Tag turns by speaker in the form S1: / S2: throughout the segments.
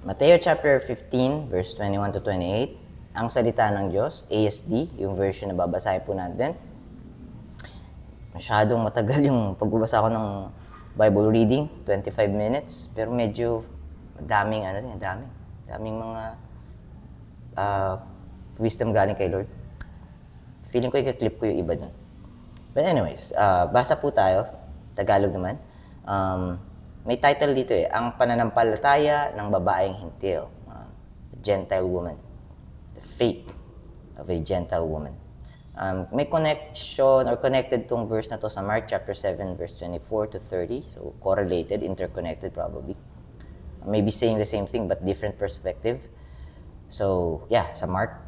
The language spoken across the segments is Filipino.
S1: Mateo chapter 15, verse 21 to 28. Ang salita ng Diyos, ASD, yung version na babasahin po natin. Masyadong matagal yung pagbabasa ko ng Bible reading, 25 minutes. Pero medyo daming mga wisdom galing kay Lord. Feeling ko i-clip ko yung iba dun. But anyways, basa po tayo. Tagalog naman. May title dito Ang pananampalataya ng babaeng hintil. Gentile woman. The faith of a Gentile woman. May connection or connected tong verse na to sa Mark chapter 7 verse 24 to 30. So correlated, interconnected probably. Maybe saying the same thing but different perspective. So yeah, sa Mark.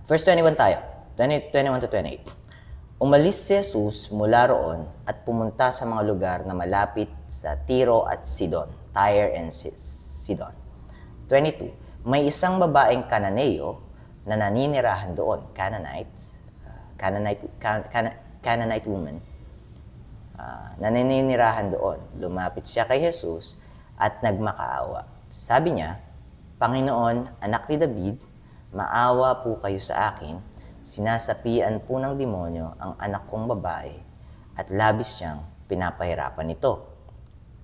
S1: Verse 21 tayo. 21 to 28. Umalis si Jesus mula roon at pumunta sa mga lugar na malapit sa Tiro at Sidon, Tyre and Sidon. 22. May isang babaeng Kananeo na naninirahan doon, Canaanite woman, na naninirahan doon. Lumapit siya kay Jesus at nagmakaawa. Sabi niya, Panginoon, anak ni David, maawa po kayo sa akin. Sinasapian po ng demonyo ang anak kong babae at labis siyang pinapahirapan nito.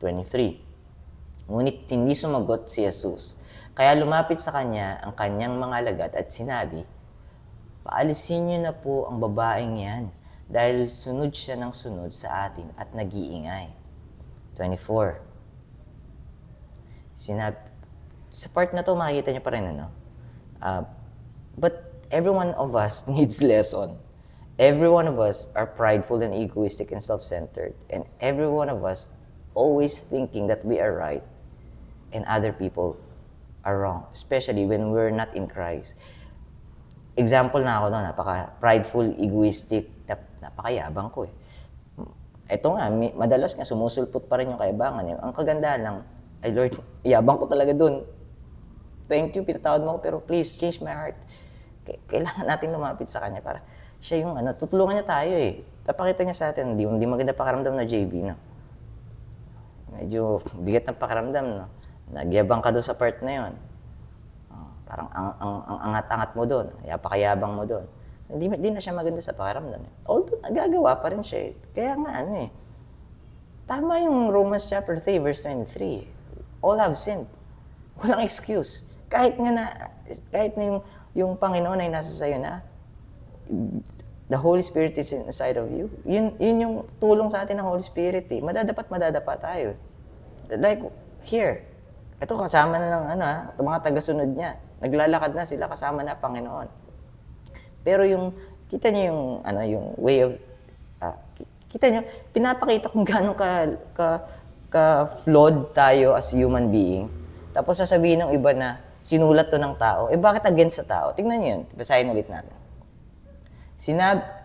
S1: 23. Ngunit hindi sumagot si Jesus. Kaya lumapit sa kanya ang kanyang mga alagad at sinabi, Paalisin niyo na po ang babaeng yan dahil sunod siya ng sunod sa atin at nag-iingay. 24. Sa part na to makikita niyo pa rin but every one of us needs lesson. Every one of us are prideful and egoistic and self-centered. And every one of us always thinking that we are right and other people are wrong. Especially when we're not in Christ. Example na ako napaka-prideful, egoistic, napakayabang ko Ito nga, madalas nga sumusulpot pa rin yung kayabangan. Ang kagandahan lang, ay Lord, yabang ko talaga dun. Thank you, pinatawad mo ko, pero please change my heart. Kailangan natin lumapit sa kanya para siya yung tutulungan niya tayo Papakita niya sa atin, hindi maganda pakaramdam na JB, Medyo bigat ng pakaramdam, Nagyabang ka doon sa part na yun. Parang ang angat-angat mo doon, yapakayabang mo doon. Hindi na siya maganda sa pakaramdam. Although nagagawa pa rin siya Kaya nga tama yung Romans chapter 3 verse 23. All have sinned. Walang excuse. Kahit na yung Panginoon ay nasa sayo na, the Holy Spirit is inside of you. Yun yung tulong sa atin ng Holy Spirit Madadapa tayo. Like here, ito kasama na ng mga tagasunod niya. Naglalakad na sila kasama na Panginoon. Pero kita niyo yung way of, kita niyo, pinapakita kung gaano ka flawed tayo as human being. Tapos sasabihin ng iba na, sinulat to ng tao. Bakit against sa tao? Tingnan niyo yun. Basahin ulit natin. 24.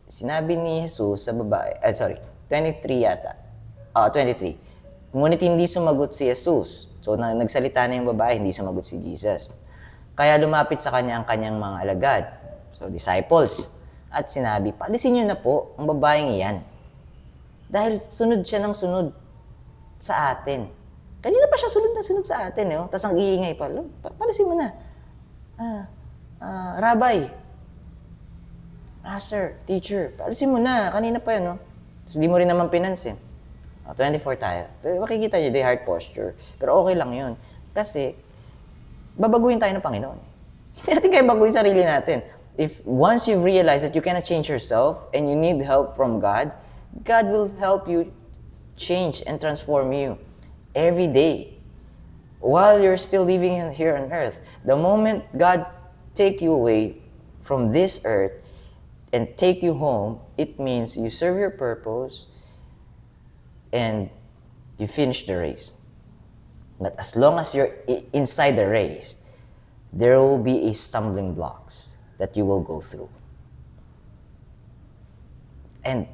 S1: Sinabi ni Jesus sa babae, 23 yata. 23. Ngunit hindi sumagot si Jesus. So, nagsalita na yung babae, hindi sumagot si Jesus. Kaya lumapit sa kanya ang kanyang mga alagad. So, disciples. At sinabi, paalisin niyo na po ang babaeng iyan. Dahil sunod siya ng sunod sa atin. Kanina pa siya sunod sa atin, Tapos ang iingay pa. Palisin mo na. Rabbi. Master, teacher. Palisin mo na. Kanina pa yun, Tapos di mo rin naman pinansin. 24 tayo. Pero makikita nyo, the heart posture. Pero okay lang yun. Kasi, babaguhin tayo ng Panginoon. Hindi natin kaya baguhin sarili natin. If once you've realized that you cannot change yourself and you need help from God, God will help you change and transform you. Every day, while you're still living here on earth, the moment God take you away from this earth and take you home, it means you serve your purpose and you finish the race. But as long as you're inside the race, there will be stumbling blocks that you will go through. And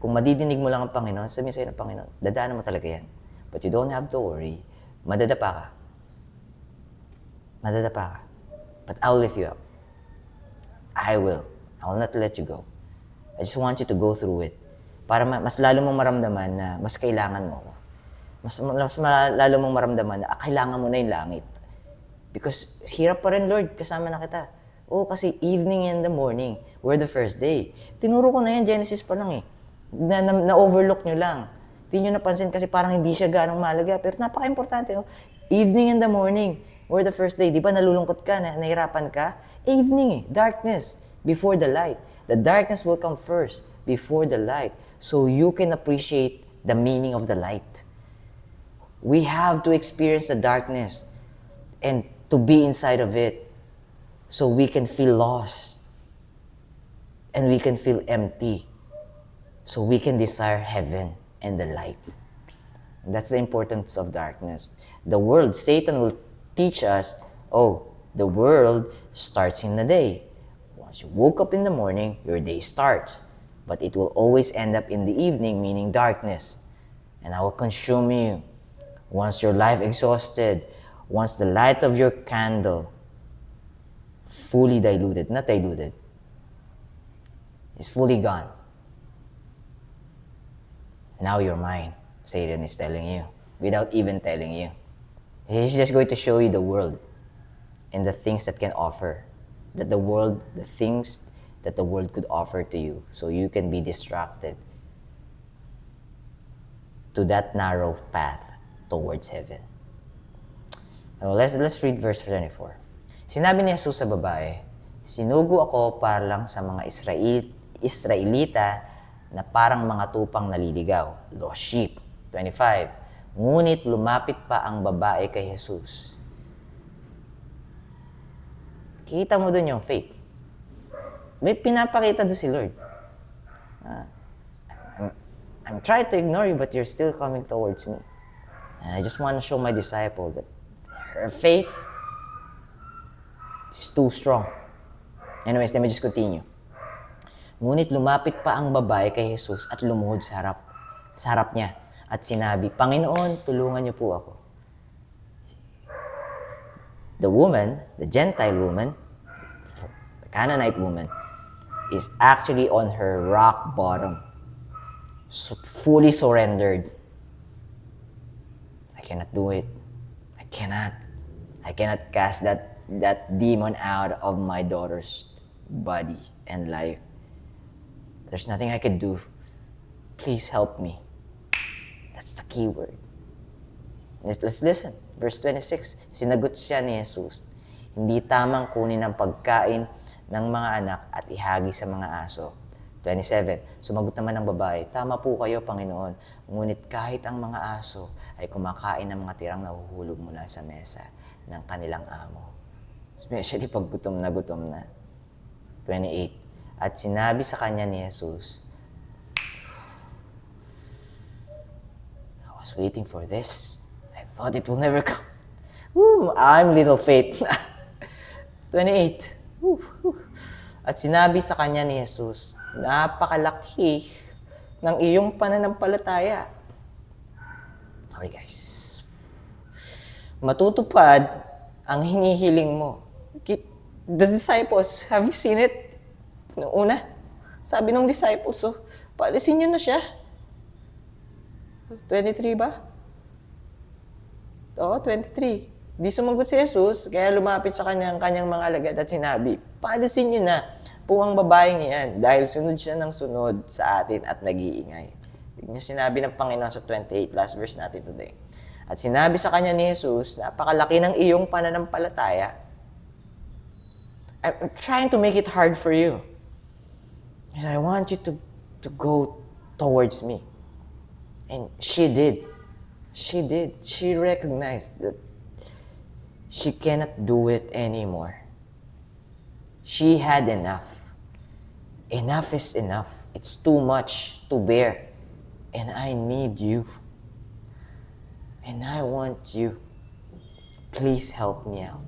S1: kung madidinig mo lang ang Panginoon, sabihin sa'yo ng Panginoon, dadaanan mo talaga yan. But you don't have to worry. Madadapa ka. But I'll lift you up. I will not let you go. I just want you to go through it. Para mas lalo mong maramdaman na mas kailangan mo ako. lalo mong maramdaman na kailangan mo na yung langit. Because hirap pa rin, Lord, kasama na kita. Kasi evening and the morning were the first day. Tinuro ko na yan, Genesis pa lang eh. Na-overlook nyo lang. Hindi nyo napansin kasi parang hindi siya ganong mahalaga. Pero napaka-importante. Evening and the morning were the first day. Di ba nalulungkot ka, nahirapan ka? Evening darkness before the light. The darkness will come first before the light. So you can appreciate the meaning of the light. We have to experience the darkness and to be inside of it so we can feel lost and we can feel empty so we can desire heaven and the light. That's the importance of darkness. The world, Satan will teach us, the world starts in the day. Once you woke up in the morning, your day starts. But it will always end up in the evening, meaning darkness. And I will consume you. Once your life exhausted, once the light of your candle fully diluted, not diluted, is fully gone. Now you're mine, Satan is telling you, without even telling you. He's just going to show you the world and the things that can offer, the things that the world could offer to you, so you can be distracted to that narrow path towards heaven. Now, let's read verse 24. Sinabi ni Jesus sa babae, sinugo ako para lang sa mga Israelita na parang mga tupang naliligaw, lost sheep. 25. Ngunit lumapit pa ang babae kay Jesus. Kita mo dun yung faith. May pinapakita doon si Lord. I'm trying to ignore you, but you're still coming towards me. And I just want to show my disciple that her faith is too strong. Anyways, let me just continue. Ngunit lumapit pa ang babae kay Jesus at lumuhod sa harap niya at sinabi, Panginoon, tulungan niyo po ako. The woman, the Gentile woman, the Canaanite woman, is actually on her rock bottom, fully surrendered. I cannot do it. I cannot cast that demon out of my daughter's body and life. There's nothing I could do. Please help me. That's the key word. Let's listen. Verse 26, sinagot siya ni Jesus, hindi tamang kunin ang pagkain ng mga anak at ihagi sa mga aso. 27, sumagot naman ang babae, tama po kayo, Panginoon, ngunit kahit ang mga aso ay kumakain ng mga tirang nahuhulog mula sa mesa ng kanilang amo. Especially pag gutom na. 28, at sinabi sa kanya ni Jesus, I was waiting for this. I thought it will never come. I'm little faith. 28. At sinabi sa kanya ni Jesus, napakalaki ng iyong pananampalataya. Sorry guys. Matutupad ang hinihiling mo. The disciples, have you seen it? Noong una, sabi ng disciples, paalisin nyo na siya. 23 ba? 23. Di sumagot si Jesus, kaya lumapit sa kanyang mga alagad at sinabi, paalisin nyo na po ang babaeng iyan dahil sunod siya ng sunod sa atin at nag-iingay. Yung sinabi ng Panginoon sa 28, last verse natin today. At sinabi sa kanya ni Jesus, napakalaki ng iyong pananampalataya. I'm trying to make it hard for you. I want you to go towards me. And she did. She did. She recognized that she cannot do it anymore. She had enough. Enough is enough. It's too much to bear. And I need you. And I want you. Please help me out.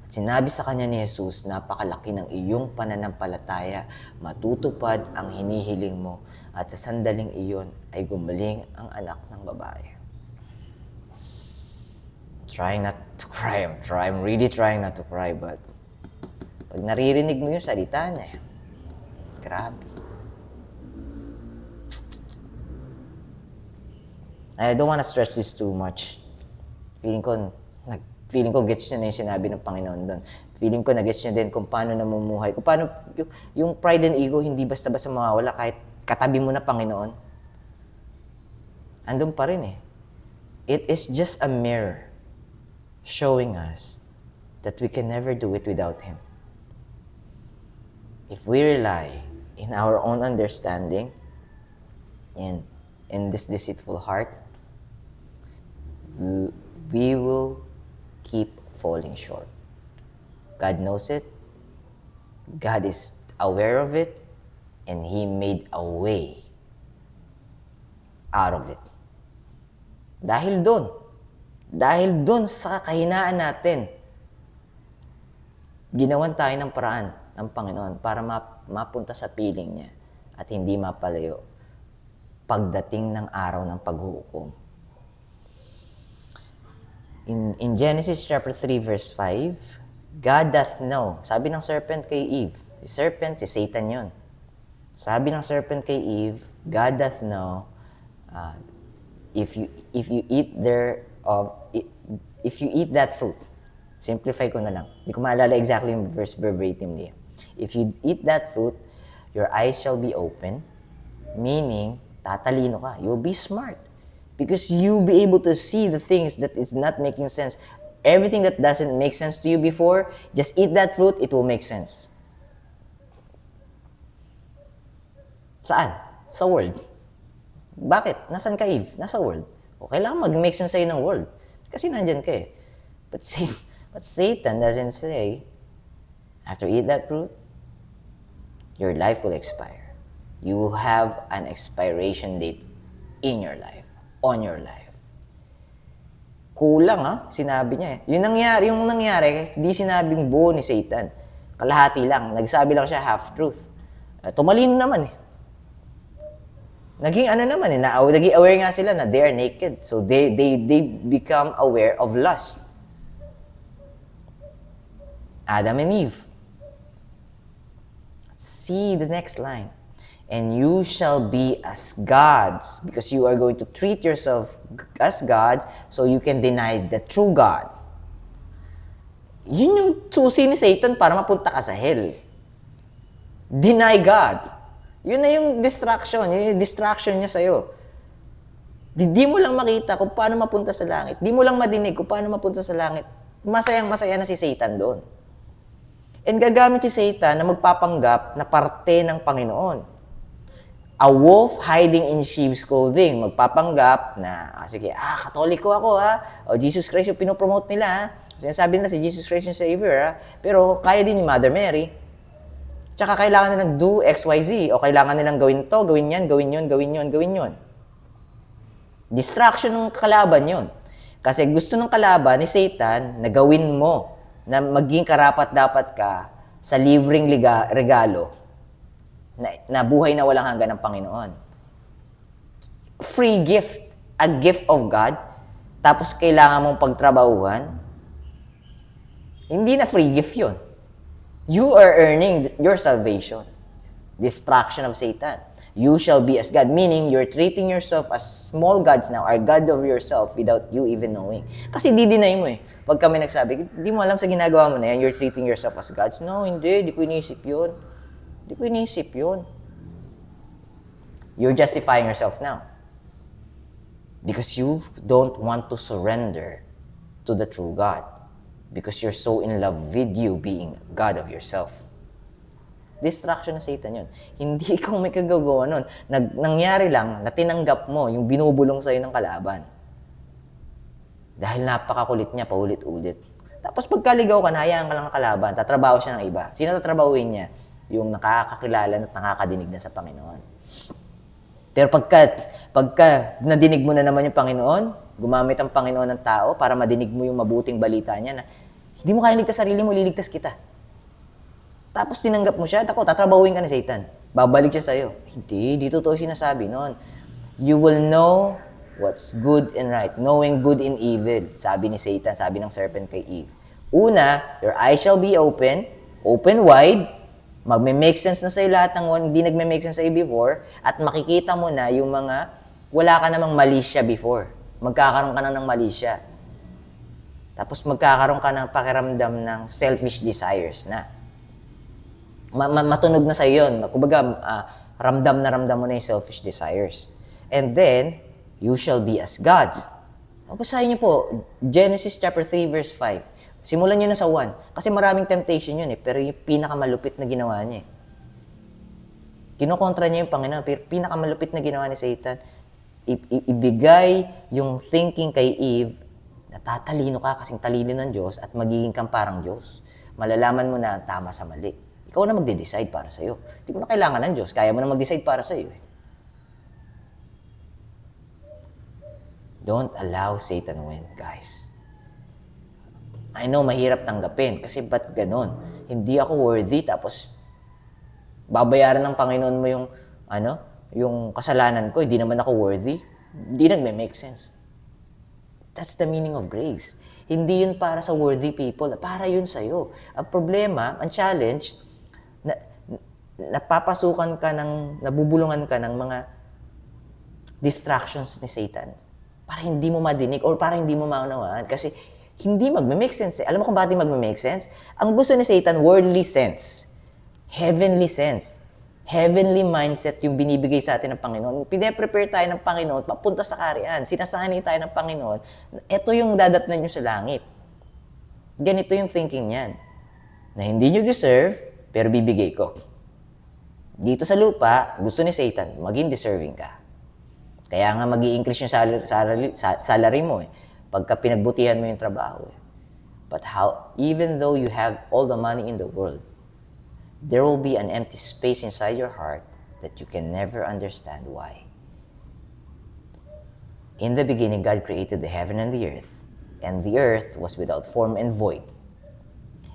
S1: Sinabi sa kanya ni Jesus, napakalaki ng iyong pananampalataya, matutupad ang hinihiling mo, at sa sandaling iyon ay gumaling ang anak ng babae. Trying not to cry. I'm really trying not to cry, but pag naririnig mo yung salita niya, grabe. I don't wanna stretch this too much. Feeling ko, feeling ko gets nyo na yung sinabi ng Panginoon doon. Feeling ko na-gets nyo din kung paano namumuhay. Kung paano yung pride and ego hindi basta-basta mawawala kahit katabi mo na Panginoon. Andun pa rin eh. It is just a mirror showing us that we can never do it without Him. If we rely in our own understanding and in this deceitful heart, we will keep falling short. God knows it. God is aware of it. And He made a way out of it. Dahil doon sa kahinaan natin, ginawan tayo ng paraan ng Panginoon para mapunta sa piling niya at hindi mapalayo pagdating ng araw ng paghuhukom. In Genesis chapter 3 verse 5, God doth know. Sabi ng serpent kay Eve, si serpent, si Satan yun. Sabi ng serpent kay Eve, God doth know if you eat if you eat that fruit. Simplify ko na lang. Hindi ko maalala exactly yung verse verbatimly. If you eat that fruit, your eyes shall be open, meaning tatalino ka. You'll be smart. Because you'll be able to see the things that is not making sense. Everything that doesn't make sense to you before, just eat that fruit, it will make sense. Saan? Sa world. Bakit? Nasaan ka, Eve? Nasa world. O, kailangan mag-make sense sa'yo ng world. Kasi nandyan ka eh. But Satan doesn't say, after you eat that fruit, your life will expire. You will have an expiration date in your life. On your life. Kulang sinabi niya eh. Yung nangyari, hindi sinabing buo ni Satan. Kalahati lang. Nagsabi lang siya half-truth. Tumalino naman eh. Naging naging aware nga sila na they are naked. So they become aware of lust. Adam and Eve. See the next line. And you shall be as gods, because you are going to treat yourself as gods, so you can deny the true God. Yun yung susi ni Satan para mapunta ka sa hell. Deny God. Yun na yung distraction. Yun yung distraction niya sa'yo. Di mo lang makita kung paano mapunta sa langit. Di mo lang madinig kung paano mapunta sa langit. Masayang-masaya na si Satan doon. And gagamit si Satan na magpapanggap na parte ng Panginoon. A wolf hiding in sheep's clothing. Magpapanggap na, sige, Katoliko ako O Jesus Christ yung pinopromote nila Sinasabi nila si Jesus Christ yung Savior Pero kaya din ni Mother Mary. Tsaka kailangan nilang do X, Y, Z. O kailangan nilang gawin to, gawin yan, gawin yun, gawin yun, gawin yun. Distraction ng kalaban yun. Kasi gusto ng kalaban ni Satan na gawin mo na maging karapat-dapat ka sa libreng regalo na buhay na walang hanggan ng Panginoon. Free gift, a gift of God, tapos kailangan mong pagtrabahuhan, hindi na free gift yun. You are earning your salvation. Distraction of Satan. You shall be as God, meaning you're treating yourself as small gods now, or God of yourself without you even knowing. Kasi di-deny mo eh. Pag kami nagsabi, di mo alam sa ginagawa mo na yan, you're treating yourself as gods. No, hindi ko iniisip yun. Hindi ko iniisip yun. You're justifying yourself now. Because you don't want to surrender to the true God. Because you're so in love with you being God of yourself. Distraction na Satan yun. Hindi ikaw may kagagawa nun. Nangyari lang na tinanggap mo yung binubulong sa'yo ng kalaban. Dahil napakakulit niya, paulit-ulit. Tapos pagkaligaw ka, nahayaan ka lang ng kalaban, tatrabaho siya ng iba. Sino tatrabahuin niya? Yung nakakakilala at nakakadinig na sa Panginoon. Pero pagka nadinig mo na naman yung Panginoon, gumamit ang Panginoon ng tao para madinig mo yung mabuting balita niya na hindi mo kaya ligtas sarili mo, liligtas kita. Tapos tinanggap mo siya, tatrabahuin ka ni Satan. Babalik siya sa'yo. Hindi, dito to sinasabi noon. You will know what's good and right, knowing good and evil. Sabi ni Satan, sabi ng serpent kay Eve. Una, your eyes shall be open wide, magme-make sense na sa'yo lahat ng hindi nagme-make sense sa'yo before, at makikita mo na yung mga wala ka namang mali siya before. Magkakaroon ka na ng mali siya. Tapos magkakaroon ka ng pakiramdam ng selfish desires na. Matunog na sa'yo yun. Kumbaga, ramdam na ramdam mo na yung selfish desires. And then, you shall be as gods. Basahin niyo po, Genesis chapter 3 verse 5. Simulan niyo na sa 1. Kasi maraming temptation yun eh. Pero yung pinakamalupit na ginawa niya eh. Kinokontra niya yung Panginoon. Pero pinakamalupit na ginawa ni Satan, ibigay yung thinking kay Eve, natatalino ka kasing talino ng Diyos at magiging kang parang Diyos. Malalaman mo na ang tama sa mali. Ikaw na magde-decide para sa'yo. Hindi mo na kailangan ng Diyos. Kaya mo na mag-decide para sa'yo. Don't allow Satan win, guys. I know, mahirap tanggapin. Kasi ba't ganon? Hindi ako worthy, tapos babayaran ng Panginoon mo yung kasalanan ko. Hindi naman ako worthy. Hindi nagme-make sense. That's the meaning of grace. Hindi yun para sa worthy people. Para yun sa'yo. Ang problema, ang challenge, nabubulungan ka ng mga distractions ni Satan. Para hindi mo madinig or para hindi mo maunawaan. Kasi hindi magme-make sense. Alam mo kung bakit magme-make sense? Ang gusto ni Satan, worldly sense. Heavenly sense. Heavenly mindset yung binibigay sa atin ng Panginoon. Pine-prepare tayo ng Panginoon papunta sa kaharian. Sinasanay tayo ng Panginoon. Ito yung dadatnan nyo sa langit. Ganito yung thinking niyan. Na hindi nyo deserve, pero bibigay ko. Dito sa lupa, gusto ni Satan, maging deserving ka. Kaya nga mag-i-increase yung salary mo eh. Pagka pinagbutihan mo yung trabaho eh. But even though you have all the money in the world, there will be an empty space inside your heart that you can never understand why. In the beginning, God created the heaven and the earth was without form and void,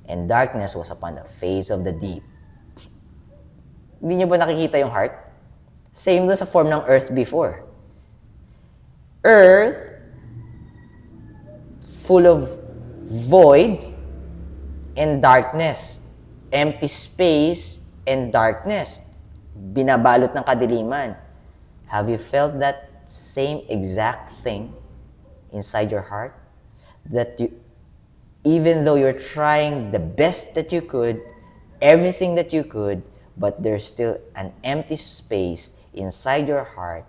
S1: and darkness was upon the face of the deep. Hindi niyo ba nakikita yung heart? Same doon sa form ng earth before. Earth, full of void and darkness. Empty space and darkness. Binabalot ng kadiliman. Have you felt that same exact thing inside your heart? That even though you're trying the best that you could, everything that you could, but there's still an empty space inside your heart,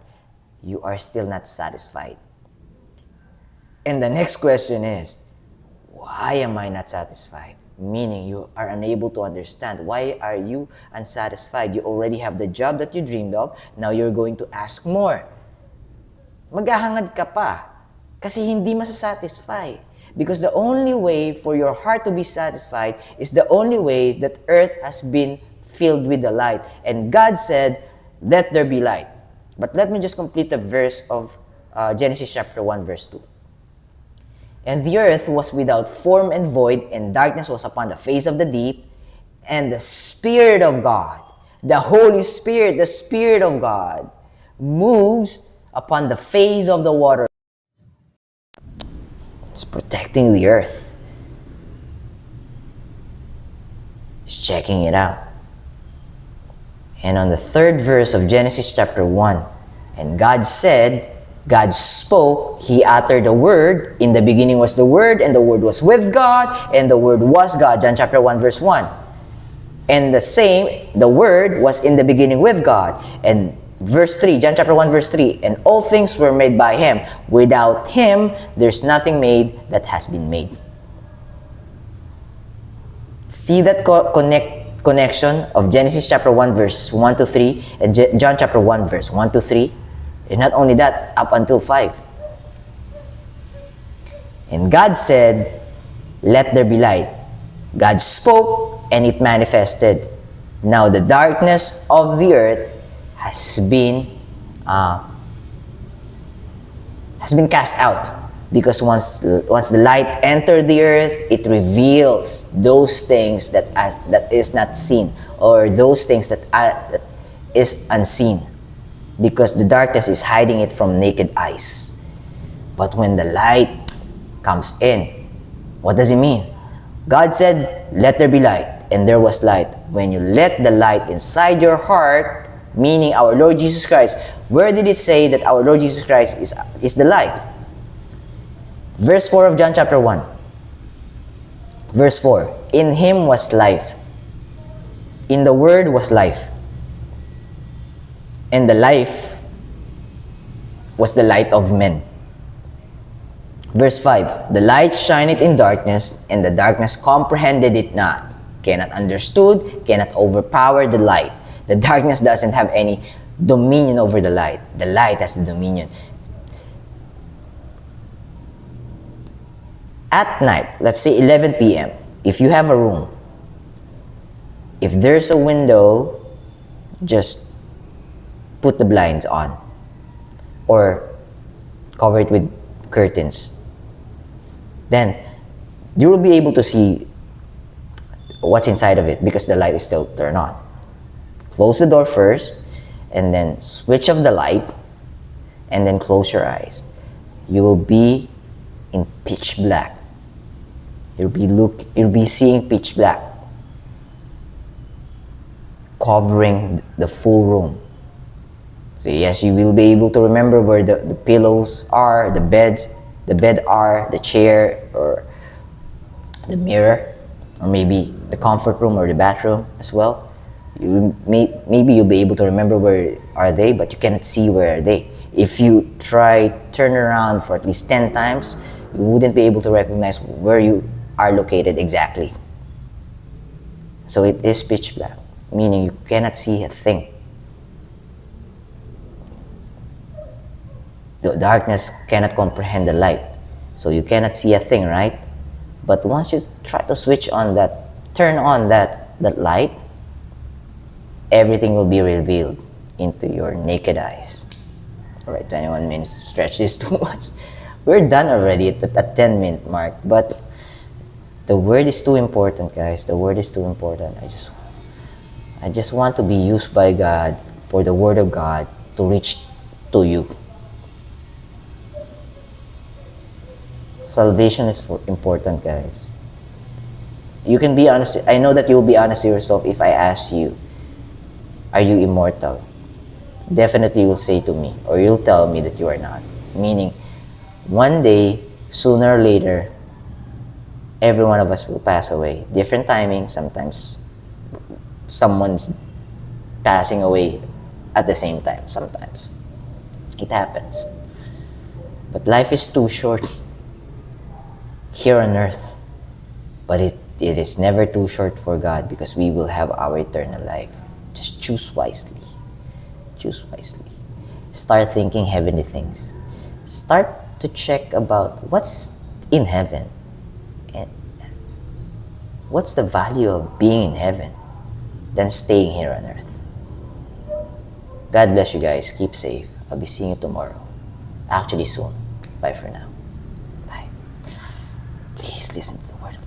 S1: you are still not satisfied. And the next question is, why am I not satisfied? Meaning you are unable to understand. Why are you unsatisfied? You already have the job that you dreamed of. Now you're going to ask more. Maghahangad ka pa. Kasi hindi masasatisfy. Because the only way for your heart to be satisfied is the only way that earth has been filled with the light. And God said, let there be light. But let me just complete the verse of Genesis chapter 1 verse 2. And the earth was without form and void, and darkness was upon the face of the deep, and the Spirit of God, the Holy Spirit, the Spirit of God, moves upon the face of the water. It's protecting the earth. It's checking it out. And on the third verse of Genesis chapter 1, and God said, God spoke, He uttered a word. In the beginning was the Word, and the Word was with God, and the Word was God. John chapter 1 verse 1. And the Word was in the beginning with God. And verse 3, John chapter 1 verse 3, and all things were made by Him. Without Him, there's nothing made that has been made. See that connection of Genesis chapter 1 verse 1 to 3 and John chapter 1 verse 1 to 3? And not only that, up until 5. And God said, let there be light. God spoke, and it manifested. Now the darkness of the earth has been cast out. Because once the light entered the earth, it reveals those things that is not seen, or those things that is unseen. Because the darkness is hiding it from naked eyes. But when the light comes in, what does it mean? God said, let there be light, and there was light. When you let the light inside your heart, meaning our Lord Jesus Christ, Where did it say that our Lord Jesus Christ is the light? Verse 4 of John chapter 1. Verse 4. In him was life. In the Word was life. And the life was the light of men. Verse 5. The light shineth in darkness, and the darkness comprehended it not. Cannot understood, cannot overpower the light. The darkness doesn't have any dominion over the light. The light has the dominion. At night, let's say 11 p.m., if you have a room, if there's a window, just put the blinds on or cover it with curtains. Then you will be able to see what's inside of it because the light is still turned on. Close the door first and then switch off the light and then close your eyes. You will be in pitch black. You'll be seeing pitch black, covering the full room. So yes, you will be able to remember where the pillows are, the bed are, the chair or the mirror, or maybe the comfort room or the bathroom as well. Maybe you'll be able to remember where are they, but you cannot see where are they. If you try turn around for at least 10 times, you wouldn't be able to recognize where you are located exactly. So it is pitch black, meaning you cannot see a thing. The darkness cannot comprehend the light, so you cannot see a thing, right? But once you try to turn on that light, everything will be revealed into your naked eyes. Alright, 21 minutes, stretch this too much. We're done already at the 10-minute mark, but the word is too important, guys. The word is too important. I just want to be used by God for the word of God to reach to you. Salvation is important, guys. You can be honest. I know that you will be honest to yourself if I ask you, are you immortal? Definitely you will say to me, or you'll tell me that you are not. Meaning, one day, sooner or later, every one of us will pass away. Different timing. Sometimes someone's passing away at the same time. Sometimes it happens. But life is too short here on earth. But it is never too short for God, because we will have our eternal life. Just choose wisely. Choose wisely. Start thinking heavenly things. Start to check about what's in heaven. And what's the value of being in heaven than staying here on earth? God bless you guys. Keep safe. I'll be seeing you tomorrow. Actually soon. Bye for now. Bye. Please listen to the word of